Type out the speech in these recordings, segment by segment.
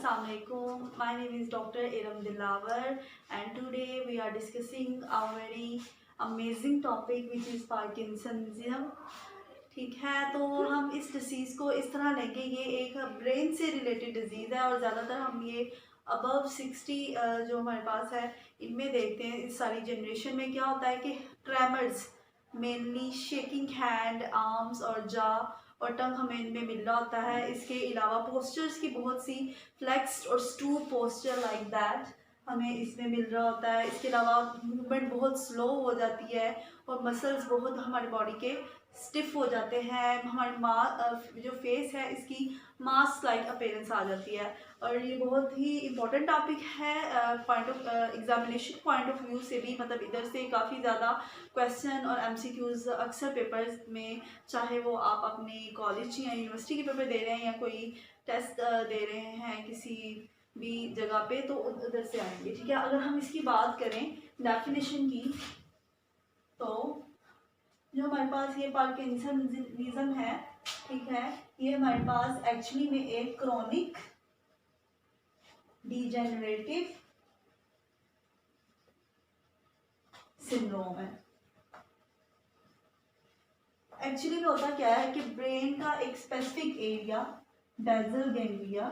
Assalamualaikum. My name is Dr. Iram Dilawar and today we are discussing a very amazing topic which is Parkinsonism. ठीक है, तो हम इस disease को इस तरह लेंगे, ये एक ब्रेन से रिलेटेड डिजीज़ है और ज़्यादातर हम ये अबव 60 जो हमारे पास है इनमें देखते हैं। इस सारी जनरेशन में क्या होता है कि tremors, mainly shaking hand, arms और जा और टंग हमें इनमें मिल रहा होता है। इसके अलावा पोस्चर्स की बहुत सी फ्लेक्स्ड और स्टूप पोस्चर लाइक दैट हमें इसमें मिल रहा होता है। इसके अलावा मूवमेंट बहुत स्लो हो जाती है और मसल्स बहुत हमारी बॉडी के स्टिफ हो जाते हैं। हमारी जो फेस है इसकी मास्क लाइक अपीयरेंस आ जाती है और ये बहुत ही इम्पोर्टेंट टॉपिक है point of examination point of view से भी। मतलब इधर से काफ़ी ज़्यादा क्वेश्चन और एमसीक्यूज़ अक्सर पेपर्स में, चाहे वो आप अपने कॉलेज या यूनिवर्सिटी के पेपर दे रहे हैं या कोई टेस्ट दे रहे हैं किसी भी जगह पे, तो उधर से आएंगे। ठीक है, अगर हम इसकी बात करें डेफिनेशन की, तो जो हमारे पास ये पार्किंसनिज्म है, ठीक है, ये हमारे पास एक्चुअली में एक क्रॉनिक डिजेनरेटिव सिंड्रोम है। एक्चुअली में होता क्या है कि ब्रेन का एक स्पेसिफिक एरिया बेसल गैंग्लिया,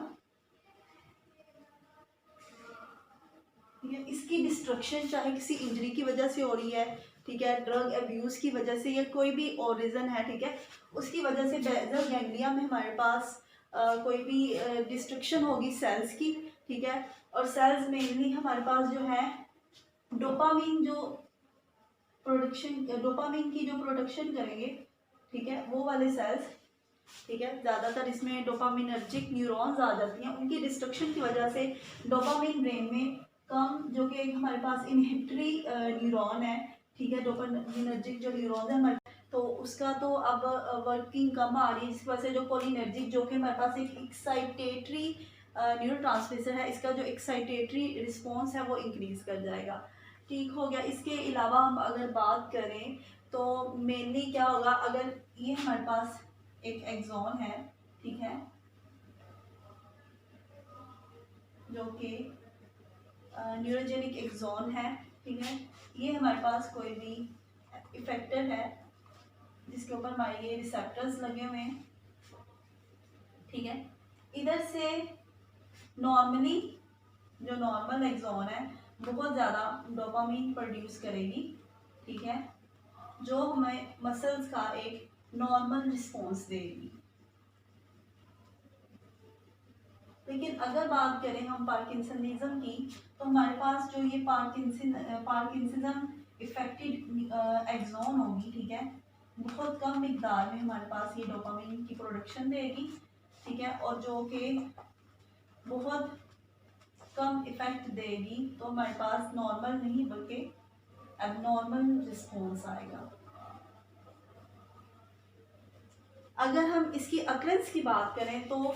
इसकी डिस्ट्रक्शन चाहे किसी इंजरी की वजह से हो रही है, ठीक है, ड्रग अब्यूज़ की वजह से या कोई भी और रीज़न है, ठीक है, उसकी वजह से बेसल गैंग्लिया में हमारे पास कोई भी डिस्ट्रक्शन होगी सेल्स की, ठीक है, और सेल्स मेनली हमारे पास जो है डोपामिन की जो प्रोडक्शन करेंगे, ठीक है, वो वाले सेल्स, ठीक है, ज़्यादातर इसमें डोपामिनर्जिक न्यूरॉन्स आ जाती हैं। उनकी डिस्ट्रक्शन की वजह से डोपामिन ब्रेन में कम, जो कि हमारे पास इनहिबिटरी न्यूरॉन है, ठीक है, डोपामिनर्जिक जो न्यूरॉन्स है हमारे, तो उसका तो अब वर्किंग कम आ रही है। इस वजह से जो कोलिनर्जिक, जो कि हमारे पास एक एक्साइटेटरी न्यूरोट्रांसमीटर है, इसका जो एक्साइटेटरी रिस्पॉन्स है वो इंक्रीज़ कर जाएगा। ठीक हो गया। इसके अलावा हम अगर बात करें तो मेनली क्या होगा, अगर ये हमारे पास एक एक्सॉन है, ठीक है, जो कि न्यूरोजेनिक एक्सॉन है, ठीक है, ये हमारे पास कोई भी इफेक्टर है जिसके ऊपर हमारे ये रिसेप्टर्स लगे हुए हैं, ठीक है, इधर से नॉर्मली जो नॉर्मल एक्सॉन है बहुत ज़्यादा डोपामिन प्रोड्यूस करेगी, ठीक है, जो हमें मसल्स का एक नॉर्मल रिस्पॉन्स देगी। लेकिन अगर बात करें हम पार्किंसनिज्म की, तो हमारे पास जो ये पार्किंसनिज्म इफेक्टेड एक्सॉन होगी, ठीक है, बहुत कम मिकदार में हमारे पास ये डोपामिन की प्रोडक्शन देगी, ठीक है, और जो कि बहुत कम इफेक्ट देगी, तो हमारे पास नॉर्मल नहीं बल्कि एबनॉर्मल रिस्पॉन्स आएगा। अगर हम इसकी अकरेंस की बात करें तो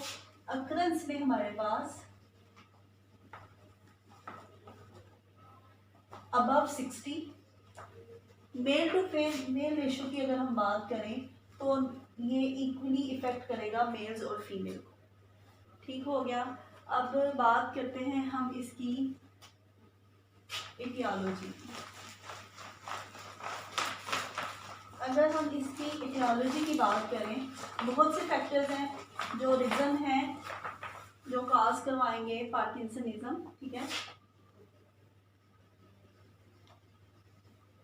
अकरेंस में हमारे पास above 60, male to male ratio की अगर हम बात करें तो ये इक्वली इफेक्ट करेगा मेल्स और फीमेल को। ठीक हो गया। अब बात करते हैं हम इसकी एटियोलॉजी की। अगर हम इसकी एटियोलॉजी की बात करें, बहुत से फैक्टर्स हैं जो रीज़न हैं जो काज करवाएंगे पार्किंसनिज्म, ठीक है।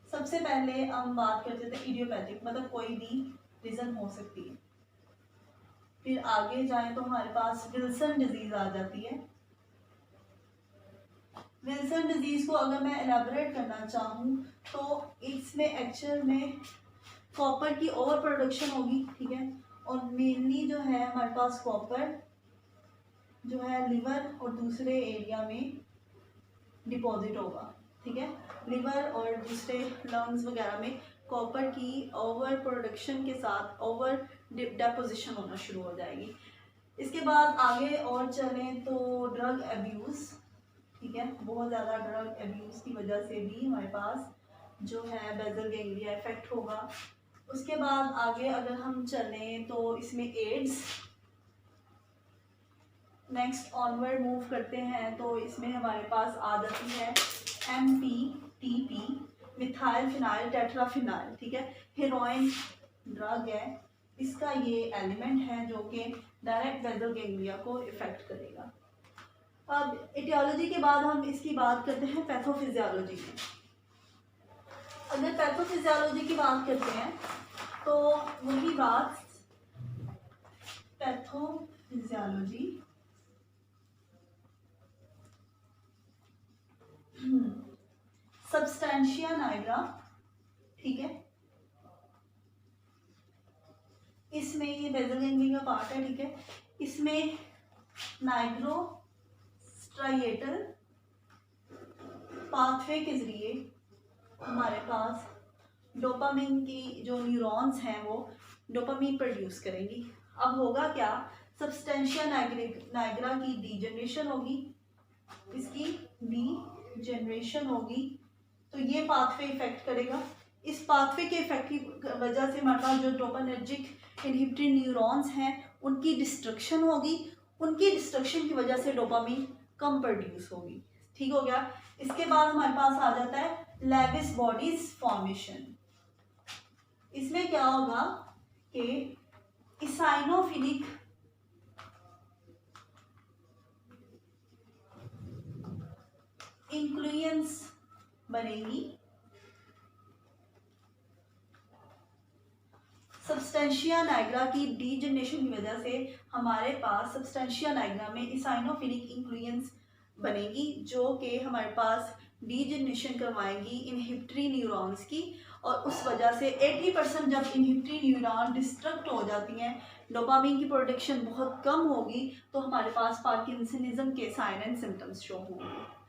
सबसे पहले हम बात करते थे इडियोपैथिक, मतलब कोई भी रीज़न हो सकती है। फिर आगे जाए तो हमारे पास विल्सन डिजीज आ जाती है। विल्सन डिजीज को अगर मैं एलैबोरेट करना चाहूँ तो इसमें एक्चुअल में कॉपर की ओवर प्रोडक्शन होगी, ठीक है, और मेनली जो है हमारे पास कॉपर जो है लिवर और दूसरे एरिया में डिपॉजिट होगा, ठीक है, लिवर और दूसरे लंग्स वगैरह में कॉपर की ओवर प्रोडक्शन के साथ ओवर डिपोजिशन होना शुरू हो जाएगी। इसके बाद आगे और चलें तो ड्रग अब्यूज़, ठीक है, बहुत ज़्यादा ड्रग अब्यूज़ की वजह से भी हमारे पास जो है बेसल गैंग्लिया इफेक्ट होगा। उसके बाद आगे अगर हम चलें तो इसमें एड्स, नेक्स्ट ऑनवर्ड मूव करते हैं तो इसमें हमारे पास आ जाती है MPTP, मिथाइल फिनाइल टेट्राफिनाइल, ठीक है। हेरोइन ड्रग है, इसका ये एलिमेंट है जो कि डायरेक्ट बेसल गैंग्लिया को इफेक्ट करेगा। अब एटियोलॉजी के बाद हम इसकी बात करते हैं पैथोफिजियोलॉजी में। अगर पैथोफिजियोलॉजी की बात करते हैं तो वही बात पैथोफिजियोलॉजी सबस्टेंशिया नाइग्रा, ठीक है। इसमें ये बेसल गैंग्लिया का पार्ट है, ठीक है। इसमें नाइग्रो स्ट्राइएटल पाथवे के जरिए हमारे पास डोपामिन की जो न्यूरॉन्स हैं वो डोपामिन प्रोड्यूस करेंगी। अब होगा क्या, सबस्टेंशिया नाइग्रा की डीजनरेशन होगी, इसकी डीजनरेशन होगी, तो ये पाथवे इफेक्ट करेगा। इस पाथवे के इफेक्ट की वजह से हमारे पास जो डोपामिनर्जिक इनहिबिटरी न्यूरॉन्स हैं उनकी डिस्ट्रक्शन होगी, उनकी डिस्ट्रक्शन की वजह से डोपामिन कम प्रोड्यूस होगी, ठीक हो गया। इसके बाद हमारे पास आ जाता है लेविस बॉडीज फॉर्मेशन। इसमें क्या होगा कि इसाइनोफिलिक इंक्लुएंस बनेगी, सबस्टेंशिया नाइग्रा की डीजनरेशन की वजह से हमारे पास सबस्टेंशिया नाइग्रा में इसाइनोफिलिक इंक्लुएंस बनेगी जो कि हमारे पास डीजनरेशन करवाएंगी इनहिबिटरी न्यूरॉन्स की, और उस वजह से 80% जब इनहिबिटरी न्यूरॉन डिस्ट्रक्ट हो जाती हैं, डोपामिन की प्रोडक्शन बहुत कम होगी, तो हमारे पास पार्किंसनिज्म के साइन एंड सिम्टम्स शो होंगे।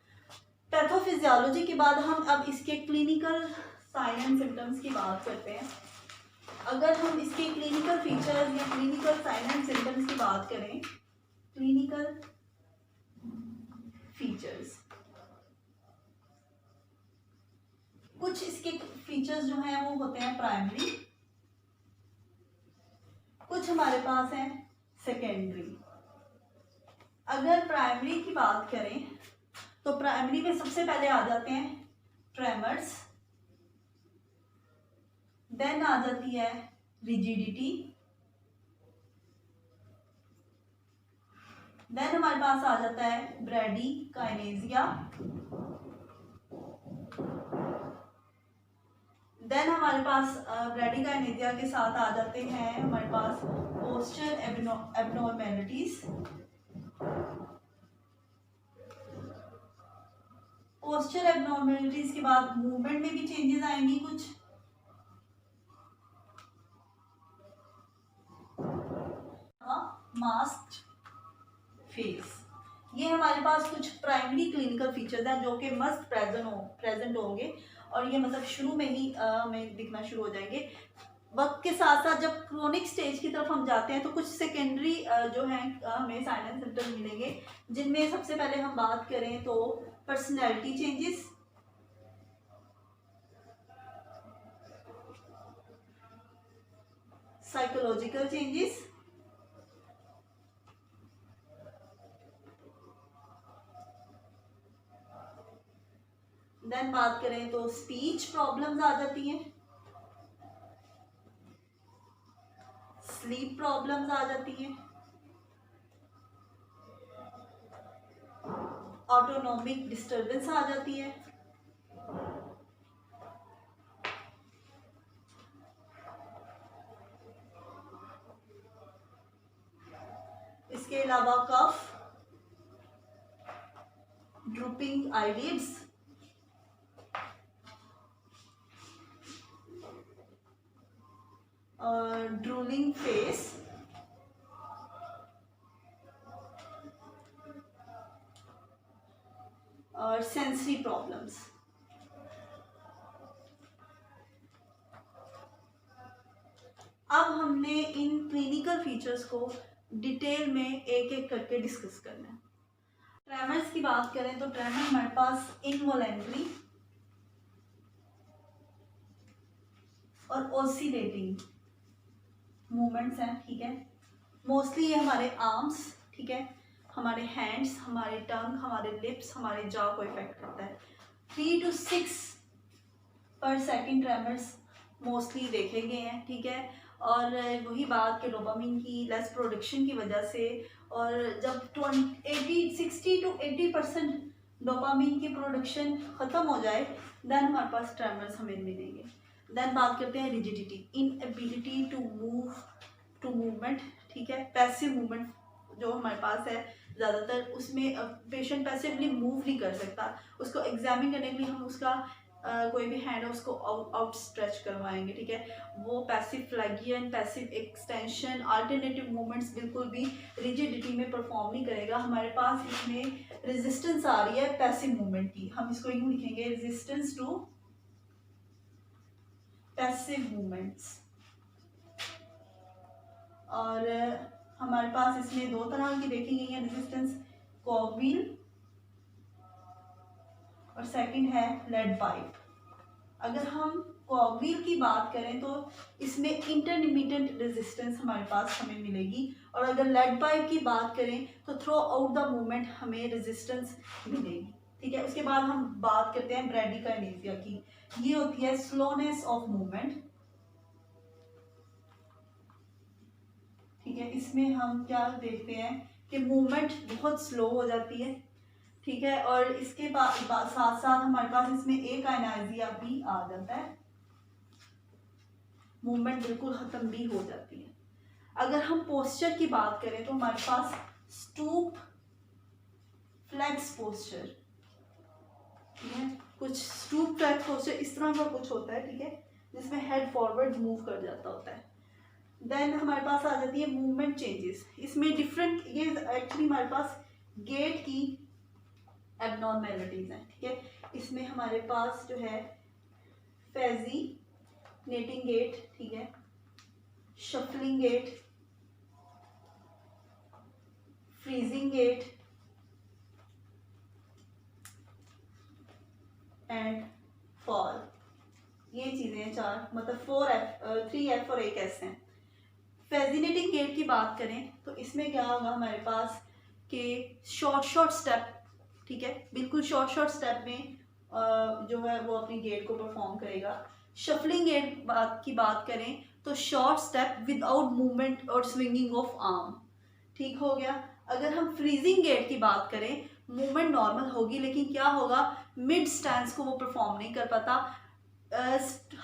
पैथोफिजियोलॉजी के बाद हम अब इसके क्लिनिकल साइन एंड सिम्टम्स की बात करते हैं। अगर हम इसके क्लिनिकल फीचर्स या क्लिनिकल साइन एंड सिम्टम्स की बात करें, क्लिनिकल फीचर्स, कुछ इसके फीचर्स जो हैं वो होते हैं प्राइमरी, कुछ हमारे पास हैं सेकेंडरी। अगर प्राइमरी की बात करें तो प्राइमरी में सबसे पहले आ जाते हैं ट्रेमर्स, देन आ जाती है रिजिडिटी, देन हमारे पास आ जाता है ब्रैडीकाइनेसिया, देन हमारे पास ब्रैडीकाइनेसिया के साथ आ जाते हैं हमारे पास पोस्चर एब्नॉर्मेलिटीज। पोस्चर एब्नॉर्मेलिटीज के बाद मूवमेंट में भी चेंजेस आएंगी कुछ, मास्क्ड फेस। ये हमारे पास कुछ प्राइमरी क्लिनिकल फीचर्स हैं जो कि मस्ट प्रेजेंट होंगे, और ये मतलब शुरू में ही हमें दिखना शुरू हो जाएंगे। वक्त के साथ साथ जब क्रोनिक स्टेज की तरफ हम जाते हैं तो कुछ सेकेंडरी जो हैं हमें साइन एंड सिम्टम्स मिलेंगे, जिनमें सबसे पहले हम बात करें तो personality changes, psychological changes, then बात करें तो स्पीच प्रॉब्लम्स आ जाती हैं, स्लीप प्रॉब्लम्स आ जाती हैं, ऑटोनॉमिक डिस्टर्बेंस आ जाती है, इसके अलावा कफ, ड्रूपिंग आईलिड्स, ड्रूलिंग फेस, और सेंसरी प्रॉब्लम्स। अब हमने इन क्लिनिकल फीचर्स को डिटेल में एक एक करके डिस्कस करना है। ट्रेमर्स की बात करें तो ट्रेमर हमारे पास इनवॉलेंट्री और ऑसिलेटिंग मूवमेंट्स हैं, ठीक है। मोस्टली ये हमारे आर्म्स, ठीक है, हमारे हैंड्स, हमारे टंग, हमारे लिप्स, हमारे जॉ को इफेक्ट करता है। 3 to 6/सेकंड ट्रेमर्स मोस्टली देखे गए हैं, ठीक है। और वही बात कि डोपामिन की लेस प्रोडक्शन की वजह से, और जब 60 to 80% डोपामिन की प्रोडक्शन ख़त्म हो जाए देन हमारे पास ट्रेमर्स हमें मिलेंगे। देन बात करते हैं रिजिडिटी, इनएबिलिटी टू मूवमेंट, ठीक है। पैसिव मूवमेंट जो हमारे पास है ज़्यादातर, उसमें पेशेंट पैसिवली मूव नहीं कर सकता। उसको एग्जामिन करने के लिए हम उसका कोई भी हैंड है उसको आउट स्ट्रेच करवाएंगे, ठीक है। वो passive फ्लैगियन, passive extension, alternative movements बिल्कुल भी रिजिडिटी में परफॉर्म नहीं करेगा। हमारे पास इसमें रेजिस्टेंस आ रही है पैसिव मूवमेंट की, हम इसको यूँ लिखेंगे, रेजिस्टेंस टू पैसिव मूवमेंट्स। और हमारे पास इसमें 2 तरह की देखी गई है रेजिस्टेंस, कॉगव्हील और सेकंड है लेड पाइप। अगर हम कॉगव्हील की बात करें तो इसमें इंटरमिटेंट रेजिस्टेंस हमारे पास हमें मिलेगी, और अगर लेड पाइप की बात करें तो थ्रू आउट द मूवमेंट हमें रेजिस्टेंस मिलेगी, ठीक है। उसके बाद हम बात करते हैं ब्रैडिकाइनेसिया की। ये होती है स्लोनेस ऑफ मूवमेंट, ठीक है। इसमें हम क्या देखते हैं कि मूवमेंट बहुत स्लो हो जाती है, ठीक है। और इसके साथ साथ हमारे पास इसमें एक आयनाइजिया भी आ जाता है, मूवमेंट बिल्कुल खत्म भी हो जाती है। अगर हम पोस्चर की बात करें तो हमारे पास स्टूप, फ्लेक्स पोस्चर, ठीक है। कुछ स्टूप फ्लेक्स पोस्चर इस तरह का कुछ होता है, ठीक है, जिसमें हेड फॉरवर्ड मूव कर जाता होता है। देन हमारे पास आ जाती है मूवमेंट चेंजेस। इसमें डिफरेंट, ये एक्चुअली हमारे पास गेट की एबनॉर्मेलिटीज हैं, ठीक है। इसमें हमारे पास जो है फैजिनेटिंग गेट, ठीक है, shuffling gait, freezing gait and fall. ये चीजें 4, मतलब 3F और 1S हैं। फैजिनेटिंग गेट की बात करें तो इसमें क्या होगा हमारे पास कि शॉर्ट स्टेप, ठीक है, बिल्कुल शॉर्ट स्टेप में जो है वो अपनी गेट को परफॉर्म करेगा। शफलिंग गेट की बात करें तो शॉर्ट स्टेप विदाउट मूवमेंट और स्विंगिंग ऑफ आर्म, ठीक हो गया। अगर हम फ्रीजिंग गेट की बात करें, मूवमेंट नॉर्मल होगी लेकिन क्या होगा, मिड स्टैंस को वो परफॉर्म नहीं कर पाता,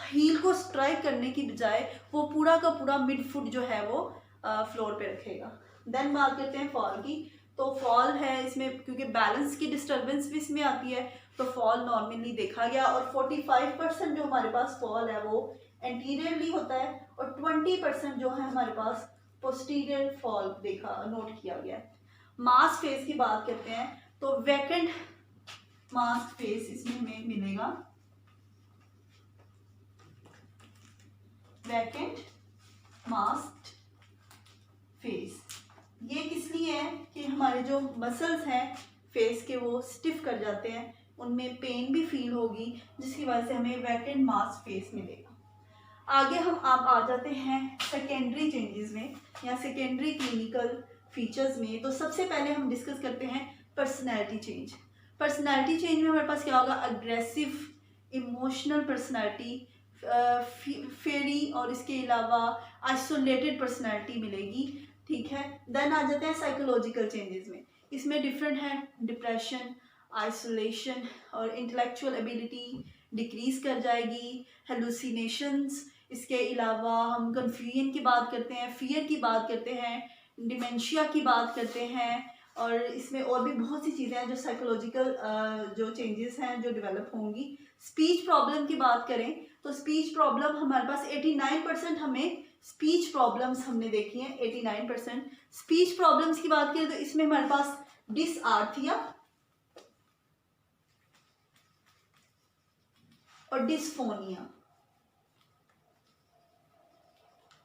हील को स्ट्राइक करने की बजाय वो पूरा का पूरा मिड फुट जो है वो फ्लोर पे रखेगा। देन बात करते हैं फॉल की। तो फॉल है इसमें, क्योंकि बैलेंस की डिस्टर्बेंस भी इसमें आती है, तो फॉल नॉर्मली देखा गया। और 45% जो हमारे पास फॉल है वो एंटीरियरली होता है, और 20% जो है हमारे पास पोस्टीरियर फॉल नोट किया गया है। मास्क फेस की बात करते हैं तो वैकेंट मास्क फेस इसमें हमें मिलेगा, वैकेंट मास्क फेस। ये किस लिए है कि हमारे जो मसल्स हैं फेस के वो स्टिफ कर जाते हैं, उनमें पेन भी फील होगी, जिसकी वजह से हमें वैकेंट मास्क फेस मिलेगा। आगे हम आप आ जाते हैं सेकेंडरी चेंजेस में या सेकेंडरी क्लिनिकल फीचर्स में। तो सबसे पहले हम डिस्कस करते हैं पर्सनैलिटी चेंज। पर्सनैलिटी चेंज में हमारे पास क्या होगा, अग्रेसिव, इमोशनल पर्सनैलिटी, फेरी और इसके अलावा आइसोलेटेड पर्सनैलिटी मिलेगी, ठीक है। देन आ जाते हैं साइकोलॉजिकल चेंजेस में। इसमें डिफरेंट है, डिप्रेशन, आइसोलेशन और इंटेलेक्चुअल एबिलिटी डिक्रीज कर जाएगी, हेलुसिनेशंस, इसके अलावा हम कन्फ्यूजन की बात करते हैं, फियर की बात करते हैं, डिमेंशिया की बात करते हैं, और इसमें और भी बहुत सी चीज़ें हैं जो साइकोलॉजिकल जो चेंजेस हैं जो डेवलप होंगी। स्पीच प्रॉब्लम की बात करें तो स्पीच प्रॉब्लम हमारे पास 89% हमें स्पीच प्रॉब्लम्स हमने देखी हैं, 89%। स्पीच प्रॉब्लम्स की बात करें तो इसमें हमारे पास डिसआर्थिया और डिस्फोनिया।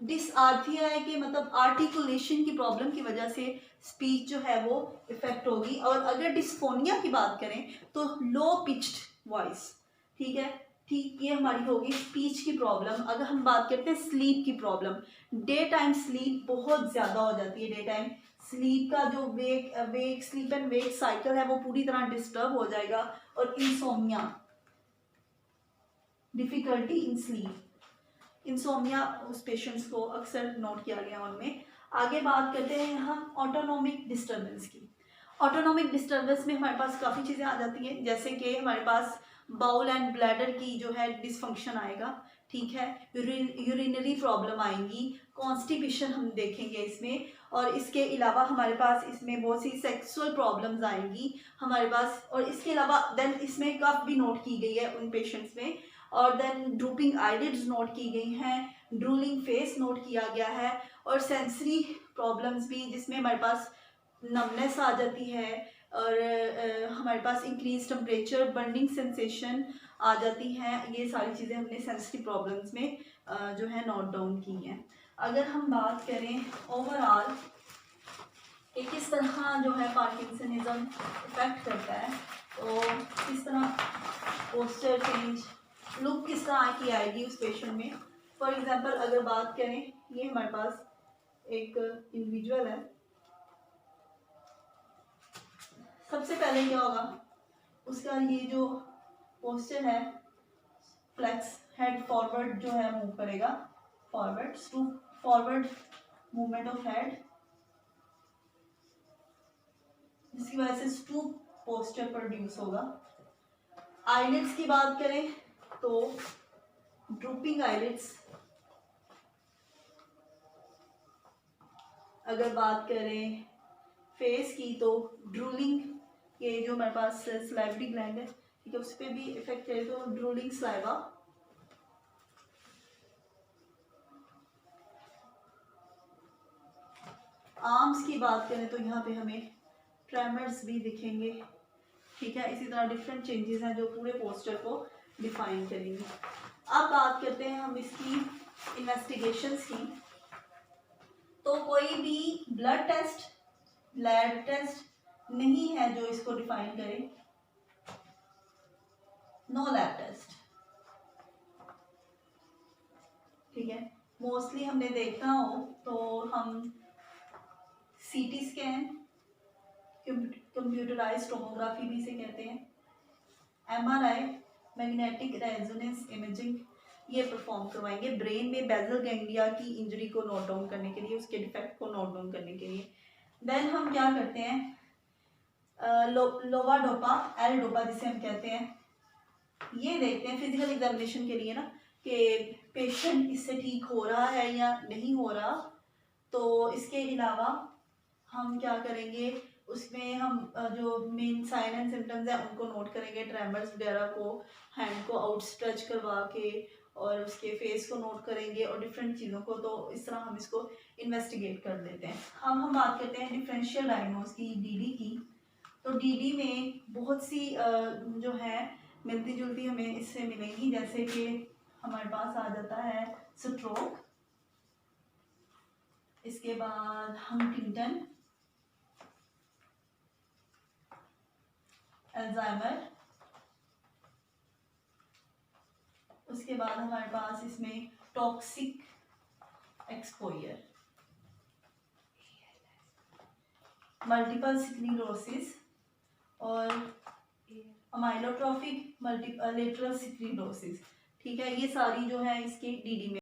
डिसआर्थिया है कि मतलब आर्टिकुलेशन की प्रॉब्लम की वजह से स्पीच जो है वो इफेक्ट होगी। और अगर डिस्फोनिया की बात करें तो लो पिच्ड वॉइस, ठीक है, ठीक, ये हमारी होगी स्पीच की प्रॉब्लम। अगर हम बात करते हैं स्लीप की प्रॉब्लम, डे टाइम स्लीप बहुत ज़्यादा हो जाती है, डे टाइम स्लीप का जो वेक स्लीप एंड वेक साइकिल है वो पूरी तरह डिस्टर्ब हो जाएगा। और insomnia, difficulty in sleep, insomnia उस पेशेंट्स को अक्सर नोट किया गया उनमें। आगे बात करते हैं हम ऑटोनॉमिक डिस्टर्बेंस की। ऑटोनॉमिक डिस्टर्बेंस में हमारे पास काफ़ी चीज़ें आ जाती हैं, जैसे कि हमारे पास बाउल एंड ब्लैडर की जो है डिसफंक्शन आएगा, ठीक है, यूरिनरी प्रॉब्लम आएंगी, कॉन्स्टिपेशन हम देखेंगे इसमें, और इसके अलावा हमारे पास इसमें बहुत सी सेक्सुअल प्रॉब्लम्स आएंगी हमारे पास। और इसके अलावा देन इसमें कफ भी नोट की गई है उन पेशेंट्स में, और देन ड्रूपिंग आईलिड्स नोट की गई हैं, ड्रूलिंग फेस नोट किया गया है, और सेंसरी प्रॉब्लम्स भी जिसमें हमारे पास नमनेस आ जाती है, और हमारे पास इंक्रीज टेम्परेचर, बर्निंग सेंसेशन आ जाती हैं। ये सारी चीज़ें हमने सेंसिटिव प्रॉब्लम्स में जो है नोट डाउन की हैं। अगर हम बात करें ओवरऑल कि किस तरह जो है पार्किंसनिज्म इफेक्ट करता है, तो किस तरह पोस्चर चेंज, लुक किस तरह की आएगी उस पेशेंट में। फॉर एग्जांपल अगर बात करें, ये हमारे पास एक इंडिविजुअल है, सबसे पहले क्या होगा, उसका ये जो पोस्चर है, फ्लेक्स हेड फॉरवर्ड जो है मूव करेगा, forward stoop, forward movement of head, जिसकी वजह से स्टूप पोस्चर प्रोड्यूस होगा। आईलिड्स की बात करें तो ड्रूपिंग आईलिड्स, अगर बात करें फेस की तो ड्रूलिंग, ये जो हमारे पास स्लाइवरी ग्लैंड है, ठीक है, उस पर भी इफेक्ट करे तो ड्रूलिंग स्लाइवा। आर्म्स की बात करें तो यहाँ पे हमें ट्रेमर्स भी दिखेंगे, ठीक है। इसी तरह डिफरेंट चेंजेस हैं जो पूरे पोस्चर को डिफाइन करेंगे। अब बात करते हैं हम इसकी इन्वेस्टिगेशंस की। तो कोई भी ब्लड टेस्ट, लैब टेस्ट नहीं है जो इसको डिफाइन करे, नो लैब टेस्ट, ठीक है। मोस्टली हमने देखा हो तो हम सीटी स्कैन, कंप्यूटराइज्ड टोमोग्राफी भी इसे कहते हैं, एमआरआई, मैग्नेटिक रेजोनेंस इमेजिंग, ये परफॉर्म करवाएंगे ब्रेन में बेजल गैंग्लिया की इंजरी को नोट डाउन करने के लिए, उसके डिफेक्ट को नोट डाउन करने के लिए। देन हम क्या करते हैं, लोवा डोपा, एल डोपा जिसे हम कहते हैं, ये देखते हैं फिजिकल एग्जामिनेशन के लिए ना, कि पेशेंट इससे ठीक हो रहा है या नहीं हो रहा। तो इसके अलावा हम क्या करेंगे, उसमें हम जो मेन साइन एंड सिम्टम्स हैं उनको नोट करेंगे, ट्रेमर्स वगैरह को, हैंड को आउट स्ट्रेच करवा के, और उसके फेस को नोट करेंगे और डिफरेंट चीज़ों को। तो इस तरह हम इसको इन्वेस्टिगेट कर लेते हैं। अब हम बात करते हैं डिफरेंशियल डायग्नोस की, डीडी की। तो डीडी में बहुत सी जो है मिलती जुलती हमें इससे मिलेंगी, जैसे कि हमारे पास आ जाता है स्ट्रोक, इसके बाद हंटिंगटन, अल्जाइमर, उसके बाद हमारे पास इसमें टॉक्सिक एक्सपोजर, मल्टीपल स्क्लेरोसिस और अमाइलोट्रोफिक मल्टीलेटरल स्क्लेरोसिस, ठीक है। ये सारी जो है इसके डीडी में